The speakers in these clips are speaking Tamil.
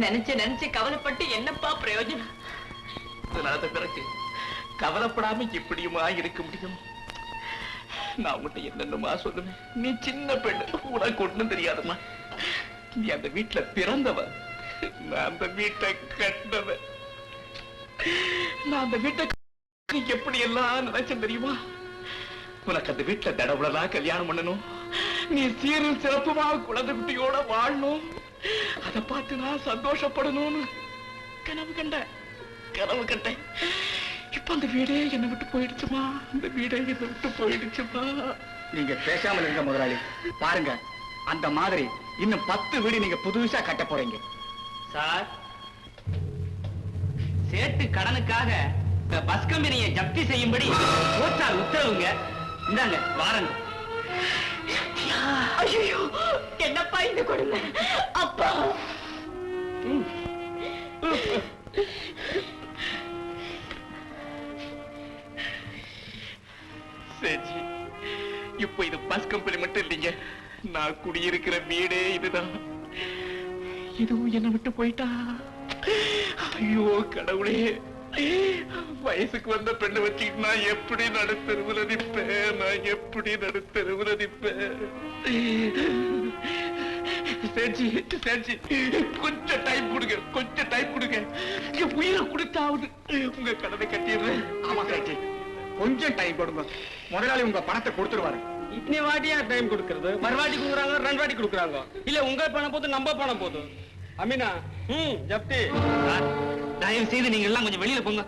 நினைச்சு நினைச்சு கவலைப்பட்டு என்னப்பா பிரயோஜனம்? நடந்த பிறகு கவலைப்படாம எப்படியுமா இருக்க முடியும்? நான் உன்கிட்ட என்னென்னமா சொல்லுவேன். நீ சின்ன பெண்ணு, உனக்கு ஒண்ணும் தெரியாதம்மா. நீ அந்த வீட்டுல பிறந்தவ, நான் அந்த வீட்டை கட்டினவ. நான் அந்த வீட்டை எப்படி எல்லாம் நினைச்சேன் தெரியுமா? உனக்கு அந்த வீட்டுல தடவுளா கல்யாணம் பண்ணணும், நீ சீரும் சிறப்புமா குழந்தை குட்டியோட வாழணும், அதை பார்த்து நான் சந்தோஷப்படணும்னு கனவு கண்டேன். இப்ப அந்த வீடே என்னை விட்டு போயிடுச்சுமா. அந்த வீடே என்னை விட்டு போயிடுச்சுமா. நீங்க பேசாமல் இருங்க முதலாளி. பாருங்க, அந்த மாதிரி இன்னும் 10 வீடு நீங்க புதுசா கட்ட போறீங்க. சார், சேட்டு கடனுக்காக பஸ் கம்பெனியை ஜப்தி செய்யும்படி கோர்ட்டால் உத்தரவுங்க. இந்தாங்க வாரங்க. ஐயோ, என்னப்பா இந்த கொடுமை? அப்பா, சரி, இப்ப இது பஸ் கம்பெனி மட்டும் இல்லைங்க, நான் குடியிருக்கிற வீடே இதுதான். இதுவும் என்ன விட்டு போயிட்டா. ஐயோ கடவுளே, வயசுக்கு வந்த பெண்ணை வச்சுக்கிட்டு நான் எப்படி நடுத்தருவுல நிற்பேன்? நான் எப்படி நடுத்தருவுல நிற்பேன்? கொஞ்சம் டைம் கொடுங்க, கொஞ்சம் டைம் கொடுங்க. உயிரை கொடுத்தாவது உங்க கடனை கட்டிடுறேன். ஆமா சேச்சி, கொஞ்சம் டைம் கொடுங்க. முதலாளி உங்க பணத்தை கொடுத்துருவாரு. இத்தனை வாட்டியா டைம் கொடுக்கறது? மறுவாட்டி கொடுக்குறாங்க, 2 வாட்டி கொடுக்குறாங்க. இல்ல உங்க பணம் போதும், நம்ம பணம் போதும். அமீனா, ஜப்தி. தயவு செய்து நீங்க எல்லாம் கொஞ்சம் வெளியில போங்க.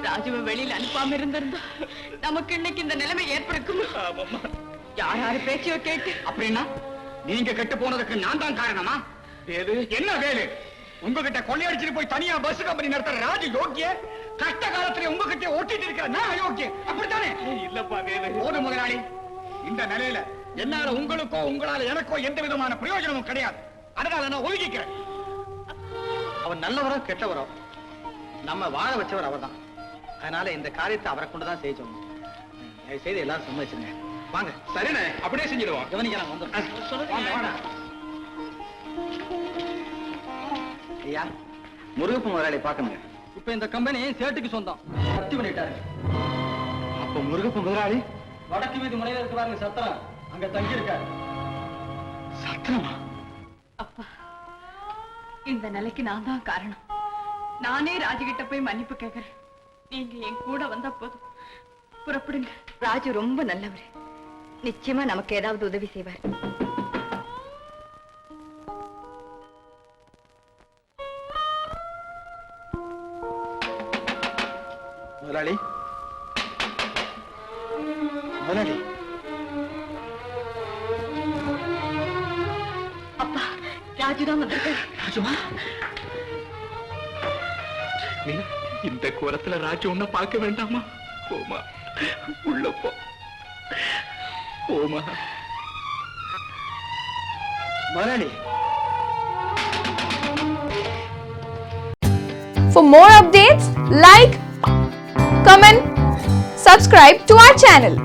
ராஜுவை வெளியில அனுப்பாம இருந்திருந்தா நமக்கு இன்னைக்கு இந்த நிலைமை ஏற்படுக்கும். யாரு பேச்சையோ கேட்டு. அப்படின்னா நீங்க கெட்டு போனதுக்கு நான் தான் காரணமா? என்ன வேலு, உங்ககிட்ட கொள்ளையடிச்சிட்டு போய் தனியா பஸ் கம்பெனி நடத்துற ராஜு யோக்கிய, கஷ்ட காலத்துல உங்ககிட்ட ஓட்டிட்டு இருக்கிற நான் அயோக்கிய, அப்படித்தானே? இல்லப்பா வேலு. போது முதலாளி, இந்த நிலையில என்னால உங்களுக்கோ உங்களால எனக்கோ எந்த விதமான பிரயோஜனமும் கிடையாது. அதனால நான் ஒதுக்கிக்கிறேன். அவர் நல்லவரோ கெட்டவரோ, நம்ம வாழ வச்சவர் அவர் தான். அதனால இந்த காரியத்தை அவரை கொண்டுதான் செய்ய சொன்னோம். செய்து எல்லாரும் சம்மதிச்சுங்க. வாங்க. சரிண்ணே, அப்படியே செஞ்சிடுவோம். கவனிக்கலாம். வந்து ஐயா, முருகப்ப முதலாளி பார்க்கணுங்க. இப்ப இந்த கம்பெனி சேட்டுக்கு சொந்தம். பத்தி பண்ணிட்டாரு. அப்ப முருகப்ப முதலாளி வடக்கு வீதி முனையில இருக்கிறாங்க சத்திரம், அங்க தங்கி இருக்காரு. சத்திரமா? அப்பா, இந்த நிலைக்கு நான் தான் காரணம். நானே ராஜுகிட்ட போய் மன்னிப்பு கேட்கிறேன். நீங்க என் கூட வந்தா போதும். புறப்படுங்க. ராஜு ரொம்ப நல்லவர். நிச்சயமா நமக்கு ஏதாவது உதவி செய்வார். முதலாளி, முதலாளி. அப்பா, ராஜுதான் வந்திருக்காரு. ராஜுவா, இந்த கோலத்துல ராஜு ஒன்ன பார்க்க வேண்டாமா? போமா, உள்ள போ. போமா முதலாளி. For more updates, like, comment, subscribe to our channel.